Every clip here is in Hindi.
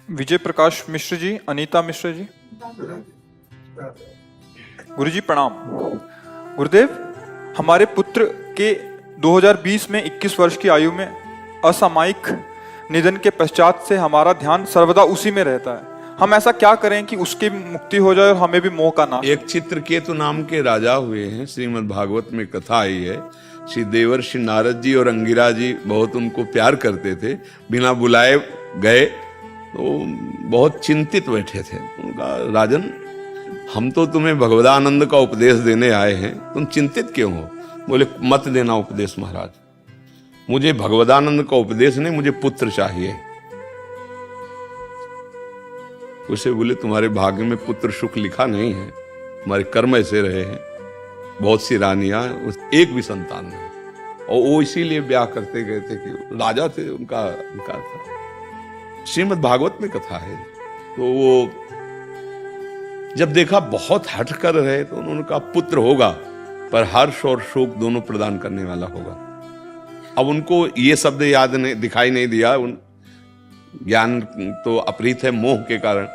विजय प्रकाश मिश्र जी, अनीता मिश्र जी। गुरु जी प्रणाम। गुरुदेव, हमारे पुत्र के 2020 में 21 वर्ष की आयु में असामयिक निधन के पश्चात से हमारा ध्यान सर्वदा उसी में रहता है। हम ऐसा क्या करें कि उसकी मुक्ति हो जाए और हमें भी मोह का नाश। एक चित्रकेतु नाम के राजा हुए हैं, श्रीमद् भागवत में कथा आई है। श्री देवर्षि नारद जी और अंगिरा जी बहुत उनको प्यार करते थे, बिना बुलाए गए तो बहुत चिंतित बैठे थे। उनका, राजन हम तो तुम्हें भगवदानंद का उपदेश देने आए हैं, तुम चिंतित क्यों हो? बोले मत देना उपदेश महाराज, मुझे भगवदानंद का उपदेश नहीं, मुझे पुत्र चाहिए। उसे बोले तुम्हारे भाग्य में पुत्र सुख लिखा नहीं है, तुम्हारे कर्म ऐसे रहे हैं। बहुत सी रानियां, एक भी संतान नहीं, और वो इसीलिए ब्याह करते गए थे कि राजा थे, उनका था। श्रीमद् भागवत में कथा है। तो वो जब देखा बहुत हट कर रहे तो उन्होंने कहा पुत्र होगा, पर हर्ष और शोक दोनों प्रदान करने वाला होगा। अब उनको ये शब्द याद नहीं, दिखाई नहीं दिया, उन ज्ञान तो अपहृत है मोह के कारण।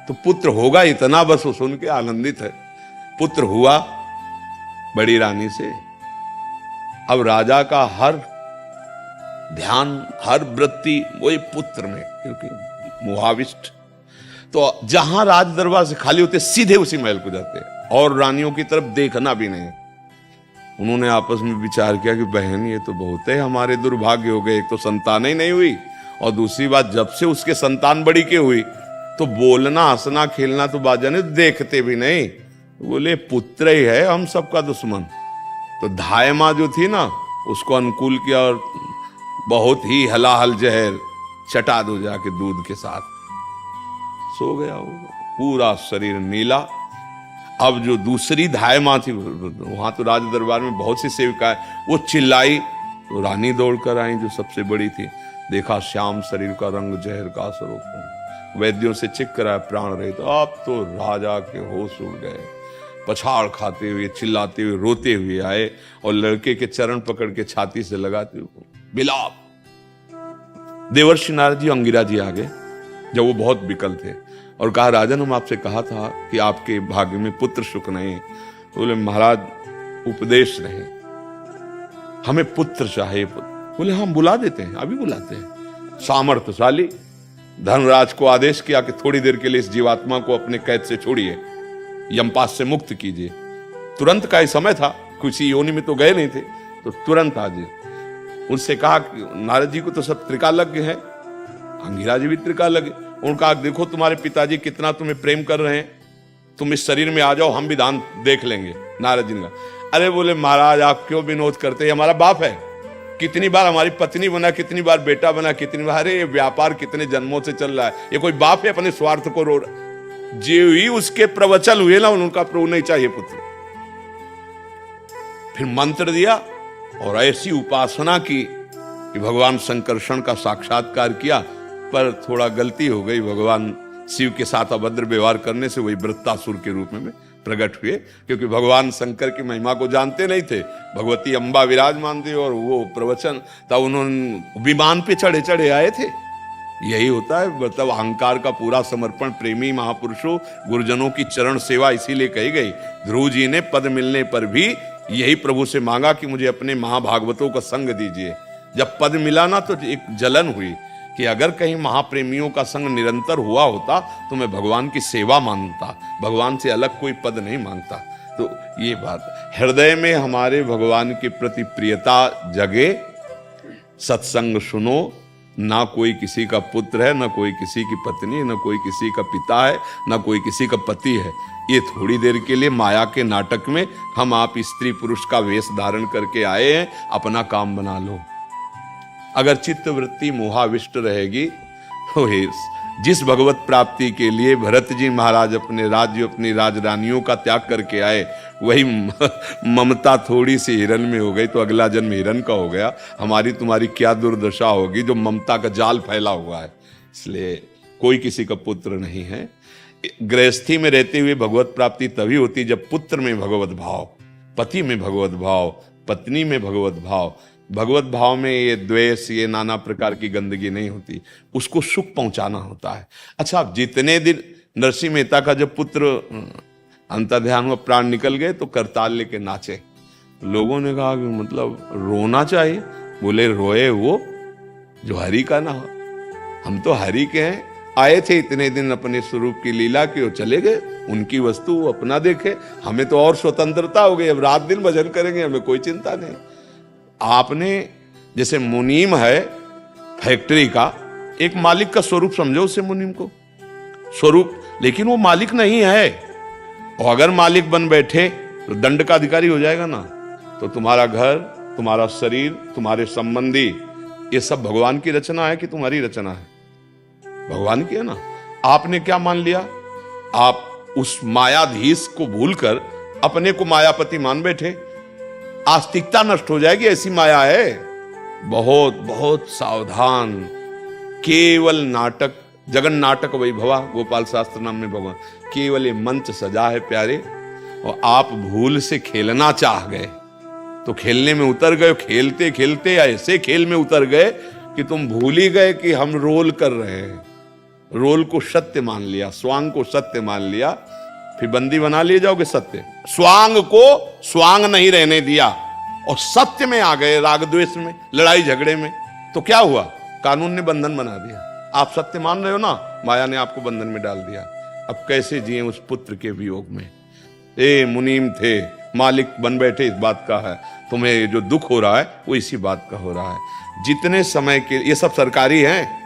तो पुत्र होगा इतना बस वो सुन के आनंदित है। पुत्र हुआ बड़ी रानी से। अब राजा का हर ध्यान, हर वृत्ति वही पुत्र में, क्योंकि मोहाविष्ट। तो जहां राज दरबार से खाली होते सीधे उसी महल को जाते और रानियों की तरफ देखना भी नहीं। उन्होंने आपस में विचार किया कि बहन ये तो बहुत है, हमारे दुर्भाग्य हो गए। एक तो संतान ही नहीं हुई, और दूसरी बात जब से उसके संतान बड़ी के हुई तो बोलना हंसना खेलना तो बाजा ने देखते भी नहीं। बोले पुत्र ही है हम सबका दुश्मन। तो धाय माँ जो थी ना, उसको अनुकूल किया और बहुत ही हलाहल जहर चटा दो जाके दूध के साथ, सो गया होगा, पूरा शरीर नीला। अब जो दूसरी धाय माँ थी, वहां तो राज दरबार में बहुत सी सेविकाएं, वो चिल्लाई तो रानी दौड़कर आई जो सबसे बड़ी थी। देखा श्याम शरीर का रंग जहर का स्वरूप। वैद्यों से चेक कराया, प्राण रहे। तो अब तो राजा के होश उड़ गए। पछाड़ खाते हुए, चिल्लाते हुए, रोते हुए आए और लड़के के चरण पकड़ के छाती से लगाते हुए बिलाप। देवर्षि नारद जी, अंगिरा जी आ गए जब वो बहुत विकल थे और कहा राजन हम आपसे कहा था कि आपके भाग्य में पुत्र सुख नहीं। तो बोले महाराज उपदेश नहीं, हमें पुत्र चाहिए। बोले हम बुला देते हैं, अभी बुलाते हैं। सामर्थ्यशाली धनराज को आदेश किया कि थोड़ी देर के लिए इस जीवात्मा को अपने कैद से छोड़िए, यमपास से मुक्त कीजिए। तुरंत का ही समय था, किसी योनि में तो गए नहीं थे, तो तुरंत आ जाए। उनसे कहा कि नारद जी को तो सब त्रिकालज्ञ है, अंगिरा जी भी त्रिकालज्ञ। उनका देखो तुम्हारे पिताजी कितना तुम्हें प्रेम कर रहे हैं, तुम इस शरीर में आ जाओ, हम भी दान देख लेंगे। नारद जी ने कहा अरे बोले महाराज आप क्यों विनोद करते हैं, हमारा बाप है, कितनी बार हमारी पत्नी बना, कितनी बार बेटा बना, कितनी बार। अरे व्यापार कितने जन्मों से चल रहा है, ये कोई बाप है अपने स्वार्थ को रो रहा। जो ही उसके प्रवचन हुए ना, उनका प्रभु नहीं चाहिए पुत्र। फिर मंत्र दिया और ऐसी उपासना की कि भगवान संकर्षण का साक्षात्कार किया। पर थोड़ा गलती हो गई, भगवान शिव के साथ अभद्र व्यवहार करने से वही वृत्तासुर के रूप में प्रकट हुए, क्योंकि भगवान शंकर की महिमा को जानते नहीं थे। भगवती अंबा विराजमान थी और वो प्रवचन तब उन्होंने विमान पे चढ़े चढ़े आए थे। यही होता है, मतलब अहंकार का पूरा समर्पण। प्रेमी महापुरुषों गुरुजनों की चरण सेवा इसीलिए कही गई। ध्रुव जी ने पद मिलने पर भी यही प्रभु से मांगा कि मुझे अपने महाभागवतों का संग दीजिए। जब पद मिला ना तो एक जलन हुई कि अगर कहीं महाप्रेमियों का संग निरंतर हुआ होता तो मैं भगवान की सेवा मांगता, भगवान से अलग कोई पद नहीं मांगता। तो ये बात हृदय में हमारे भगवान के प्रति प्रियता जगे, सत्संग सुनो। ना कोई किसी का पुत्र है, ना कोई किसी की पत्नी, ना कोई किसी का पिता है, ना कोई किसी का पति है। ये थोड़ी देर के लिए माया के नाटक में हम आप स्त्री पुरुष का वेश धारण करके आए हैं, अपना काम बना लो। अगर चित्त वृत्ति मोहाविष्ट रहेगी तो जिस भगवत प्राप्ति के लिए भरत जी महाराज अपने राज्य, अपनी राजरानियों का त्याग करके आए, वही ममता थोड़ी सी हिरन में हो गई तो अगला जन्म हिरन का हो गया। हमारी तुम्हारी क्या दुर्दशा होगी जो ममता का जाल फैला हुआ है। इसलिए कोई किसी का पुत्र नहीं है। गृहस्थी में रहते हुए भगवत प्राप्ति तभी होती जब पुत्र में भगवत भाव, पति में भगवत भाव, पत्नी में भगवत भाव, भगवत भाव में ये द्वेष, ये नाना प्रकार की गंदगी नहीं होती, उसको सुख पहुंचाना होता है। अच्छा, अब जितने दिन नरसिंह मेहता का जब पुत्र अंतर्ध्यान में प्राण निकल गए तो करताल लेके नाचे। लोगों ने कहा कि मतलब रोना चाहिए। बोले रोए वो जो हरि का ना हो, हम तो हरि के हैं, आए थे इतने दिन अपने स्वरूप की लीला की और चले गए, उनकी वस्तु वो अपना देखे, हमें तो और स्वतंत्रता हो गई, अब रात दिन भजन करेंगे, हमें कोई चिंता नहीं। आपने जैसे मुनीम है फैक्ट्री का, एक मालिक का स्वरूप समझो उसे मुनीम को, स्वरूप, लेकिन वो मालिक नहीं है। और अगर मालिक बन बैठे तो दंड का अधिकारी हो जाएगा ना, तो तुम्हारा घर, तुम्हारा शरीर, तुम्हारे संबंधी, ये सब भगवान की रचना है कि तुम्हारी रचना है? भगवान की है ना। आपने क्या मान लिया? आप उस मायाधीश को भूलकर अपने को मायापति मान बैठे, आस्तिकता नष्ट हो जाएगी, ऐसी माया है। बहुत बहुत सावधान। केवल नाटक, जगन नाटक वैभवा, गोपाल शास्त्र नाम में भगवान, केवल ये मंच सजा है प्यारे, और आप भूल से खेलना चाह गए तो खेलने में उतर गए, खेलते खेलते ऐसे खेल में उतर गए कि तुम भूल ही गए कि हम रोल कर रहे हैं। रोल को सत्य मान लिया, स्वांग को सत्य मान लिया, फिर बंदी बना लिए जाओगे सत्य। स्वांग को स्वांग नहीं रहने दिया और सत्य में आ गए, राग द्वेष में, लड़ाई झगड़े में, तो क्या हुआ? कानून ने बंधन बना दिया। आप सत्य मान रहे हो ना, माया ने आपको बंधन में डाल दिया। अब कैसे जिए उस पुत्र के वियोग में? ए मुनीम थे, मालिक बन बैठे, इस बात का है। तुम्हें जो दुख हो रहा है वो इसी बात का हो रहा है। जितने समय के, ये सब सरकारी हैं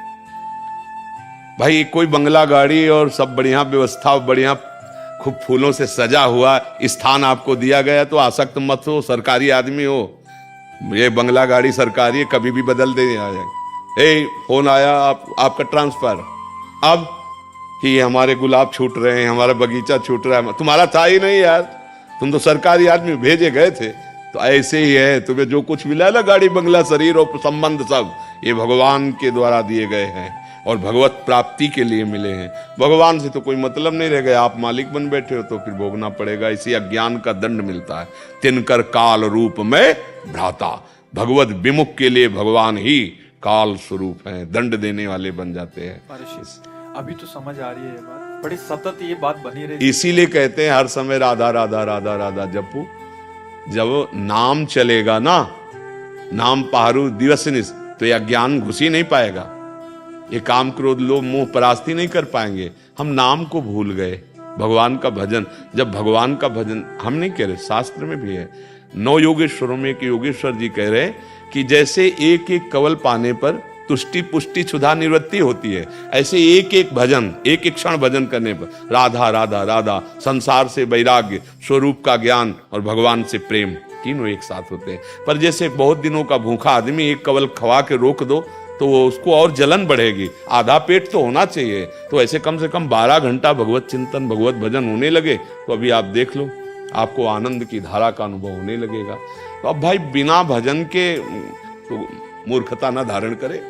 भाई, कोई बंगला गाड़ी और सब बढ़िया व्यवस्था, बढ़िया खूब फूलों से सजा हुआ स्थान आपको दिया गया तो आसक्त मत हो, सरकारी आदमी हो। ये बंगला गाड़ी सरकारी है, कभी भी बदल दे आ जाए। फोन आया, आपका ट्रांसफर, अब कि हमारे गुलाब छूट रहे हैं, हमारा बगीचा छूट रहा है। तुम्हारा था ही नहीं यार, तुम तो सरकारी आदमी, भेजे गए थे। तो ऐसे ही है, तुम्हें जो कुछ मिला ना, गाड़ी बंगला शरीर और संबंध, सब ये भगवान के द्वारा दिए गए हैं और भगवत प्राप्ति के लिए मिले हैं। भगवान से तो कोई मतलब नहीं रह गया, आप मालिक बन बैठे हो तो फिर भोगना पड़ेगा। इसी अज्ञान का दंड मिलता है। तिनकर काल रूप में भ्राता, भगवत विमुख के लिए भगवान ही काल स्वरूप हैं, दंड देने वाले बन जाते हैं। अभी तो समझ आ रही है ये बात, बड़ी सतत ये बात बनी रही। इसीलिए कहते हैं हर समय राधा राधा राधा राधा जपू। जब नाम चलेगा ना, नाम पहारू दिवस निस, तो यह ज्ञान घुस ही नहीं पाएगा, ये काम क्रोध लोभ मोह परास्ती नहीं कर पाएंगे। हम नाम को भूल गए, भगवान का भजन। जब भगवान का भजन, हम नहीं कह रहे, शास्त्र में भी है, 9 योगेश्वरों में एक योगेश्वर जी कह रहे कि जैसे एक एक कवल पाने पर तुष्टि पुष्टि क्षुधा निवृत्ति होती है, ऐसे एक एक भजन, एक एक क्षण भजन करने पर राधा राधा राधा, संसार से वैराग्य, स्वरूप का ज्ञान और भगवान से प्रेम, तीनों एक साथ होते हैं। पर जैसे बहुत दिनों का भूखा आदमी एक कवल खवा के रोक दो तो वो उसको और जलन बढ़ेगी, आधा पेट तो होना चाहिए। तो ऐसे कम से कम 12 घंटा भगवत चिंतन, भगवत भजन होने लगे तो अभी आप देख लो, आपको आनंद की धारा का अनुभव होने लगेगा। तो अब भाई बिना भजन के तो मूर्खता ना धारण करे,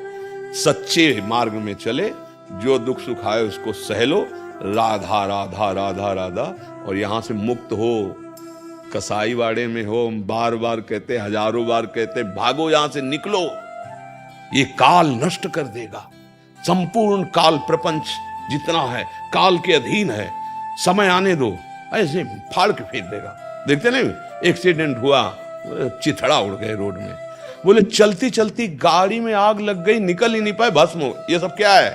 सच्चे मार्ग में चले, जो दुख सुख आए उसको सह लो, राधा राधा राधा राधा, और यहां से मुक्त हो। कसाई वाड़े में हो, बार बार कहते, हजारों बार कहते, भागो यहां से, निकलो, ये काल नष्ट कर देगा। संपूर्ण काल प्रपंच जितना है काल के अधीन है, समय आने दो, ऐसे फाड़ के फेंक देगा। देखते नहीं, एक्सीडेंट हुआ, चिथड़ा उड़ गए रोड में, बोले चलती चलती गाड़ी में आग लग गई, निकल ही नहीं पाए, भस्म हो। ये सब क्या है?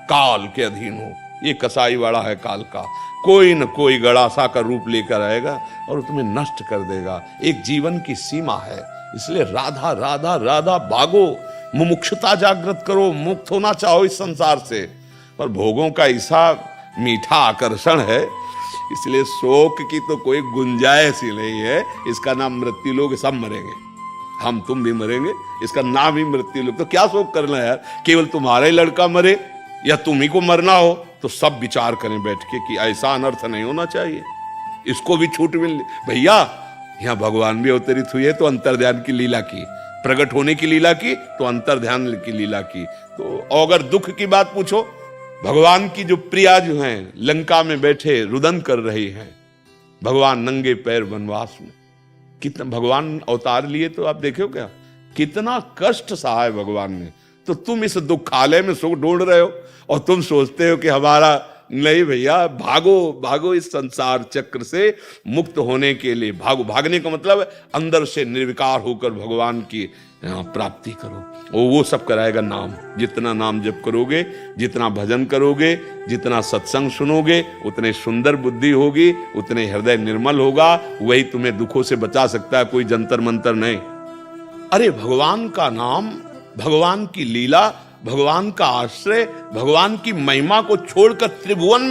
काल के अधीन हो। ये कसाई वाड़ा है काल का, कोई न कोई गड़ासा का रूप लेकर आएगा और तुम्हें नष्ट कर देगा। एक जीवन की सीमा है, इसलिए राधा राधा राधा भागो, मुमुक्षुता जागृत करो, मुक्त होना चाहो इस संसार से। पर भोगों का ऐसा मीठा आकर्षण है, इसलिए शोक की तो कोई गुंजाइश ही नहीं है। इसका नाम मृत्यु लोग, सब मरेंगे, हम तुम भी मरेंगे, इसका नाम ही मृत्यु लोग। तो क्या शोक करना है यार? केवल तुम्हारा ही लड़का मरे या तुम ही को मरना हो तो सब विचार करें बैठ के कि ऐसा अनर्थ नहीं होना चाहिए, इसको भी छूट मिल। भैया यहाँ भगवान भी अवतरित हुए तो अंतर्ध्यान की लीला की, प्रकट होने की लीला की तो अंतर्ध्यान की लीला की। तो अगर दुख की बात पूछो, भगवान की जो प्रिया जो हैं लंका में बैठे रुदन कर रही हैं, भगवान नंगे पैर वनवास में, कितना भगवान अवतार लिए तो आप देखो क्या, कितना कष्ट सहा है भगवान ने, तो तुम इस दुखालय में सुख ढूंढ रहे हो और तुम सोचते हो कि हमारा नहीं भैया, भागो भागो इस संसार चक्र से मुक्त होने के लिए भागो। भागने का मतलब अंदर से निर्विकार होकर भगवान की प्राप्ति करो। वो सब कराएगा नाम। जितना नाम जप करोगे, जितना भजन करोगे, जितना सत्संग सुनोगे, उतने सुंदर बुद्धि होगी, उतने हृदय निर्मल होगा। वही तुम्हें दुखों से बचा सकता है, कोई जंतर मंतर नहीं। अरे भगवान का नाम, भगवान की लीला, भगवान का आश्रय, भगवान की महिमा को छोड़कर त्रिभुवन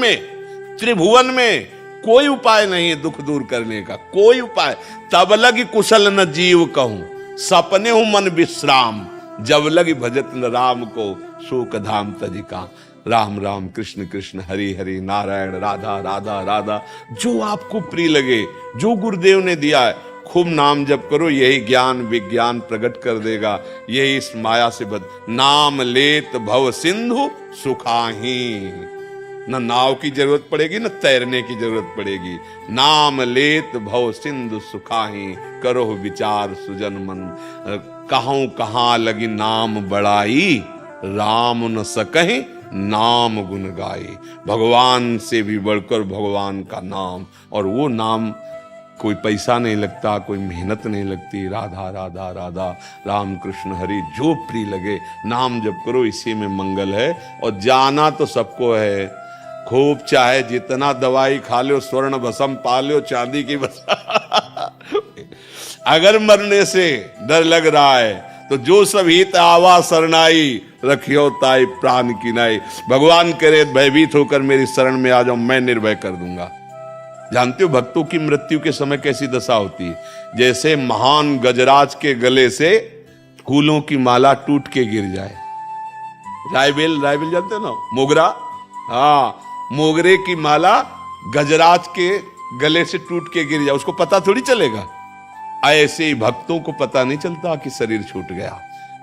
में कोई उपाय नहीं है दुख दूर करने का, कोई उपाय। तब लगी कुशल न जीव कहूं, सपने हूं मन विश्राम, जब लगी भजत न राम को, शोक धाम तजिका। राम राम कृष्ण कृष्ण हरि हरि, नारायण राधा राधा राधा। जो आपको प्रिय लगे, जो गुरुदेव ने दिया है, खूब नाम जप करो। यही ज्ञान विज्ञान प्रकट कर देगा। यही इस माया से नाम लेत भव सिंधु सुखाही। न नाव की जरूरत पड़ेगी, न तैरने की जरूरत पड़ेगी। नाम लेत भव सिंधु सुखाही, करो विचार सुजन मन। कहूं कहां लगी नाम बड़ाई, राम न सकहि नाम गुण गाई। भगवान से भी बढ़कर भगवान का नाम, और वो नाम कोई पैसा नहीं लगता, कोई मेहनत नहीं लगती। राधा राधा राधा, राम कृष्ण हरि, जो प्रिय लगे नाम जप करो, इसी में मंगल है। और जाना तो सबको है, खूब चाहे जितना दवाई खा लो, स्वर्ण भस्म पा लो, चांदी की बस अगर मरने से डर लग रहा है तो जो सब हित आवा शरणाई, रखियो ताई प्राण की नाई। भगवान करे भयभीत होकर मेरी शरण में आ जाओ, मैं निर्भय कर दूंगा। जानते हो भक्तों की मृत्यु के समय कैसी दशा होती है? जैसे महान गजराज के गले से फूलों की माला टूट के गिर जाए। रायबेल जानते हो ना, मोगरा, हाँ, मोगरे की माला गजराज के गले से टूट के गिर जाए, उसको पता थोड़ी चलेगा। ऐसे ही भक्तों को पता नहीं चलता कि शरीर छूट गया।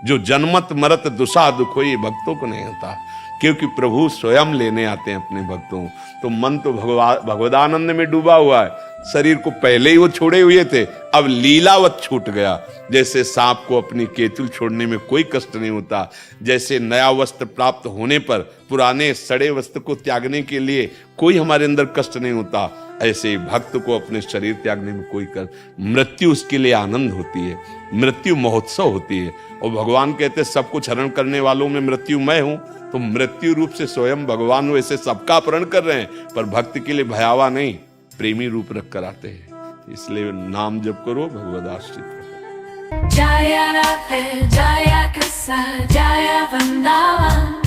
जो जन्मत मरत दुसा दुख हुई, भक्तों को नहीं होता, क्योंकि प्रभु स्वयं लेने आते हैं अपने भक्तों। तो मन तो भगवदानंद में डूबा हुआ है, शरीर को पहले ही वो छोड़े हुए थे, अब लीलावत छूट गया। जैसे सांप को अपनी केतुल छोड़ने में कोई कष्ट नहीं होता, जैसे नया वस्त्र प्राप्त होने पर पुराने सड़े वस्त्र को त्यागने के लिए कोई हमारे अंदर कष्ट नहीं होता, ऐसे भक्त को अपने शरीर त्यागने में कोई कष्ट, मृत्यु उसके लिए आनंद होती है, मृत्यु महोत्सव होती है। और भगवान कहते सब कुछ हरण करने वालों में मृत्यु मैं हूं। तो मृत्यु रूप से स्वयं भगवान वैसे सबका अपहरण कर रहे हैं, पर भक्त के लिए भयावा नहीं, प्रेमी रूप रख कर आते हैं। इसलिए नाम जप करो, भगवद आश्रित रहो। जय राधे जय कृष्ण जय वृंदावन।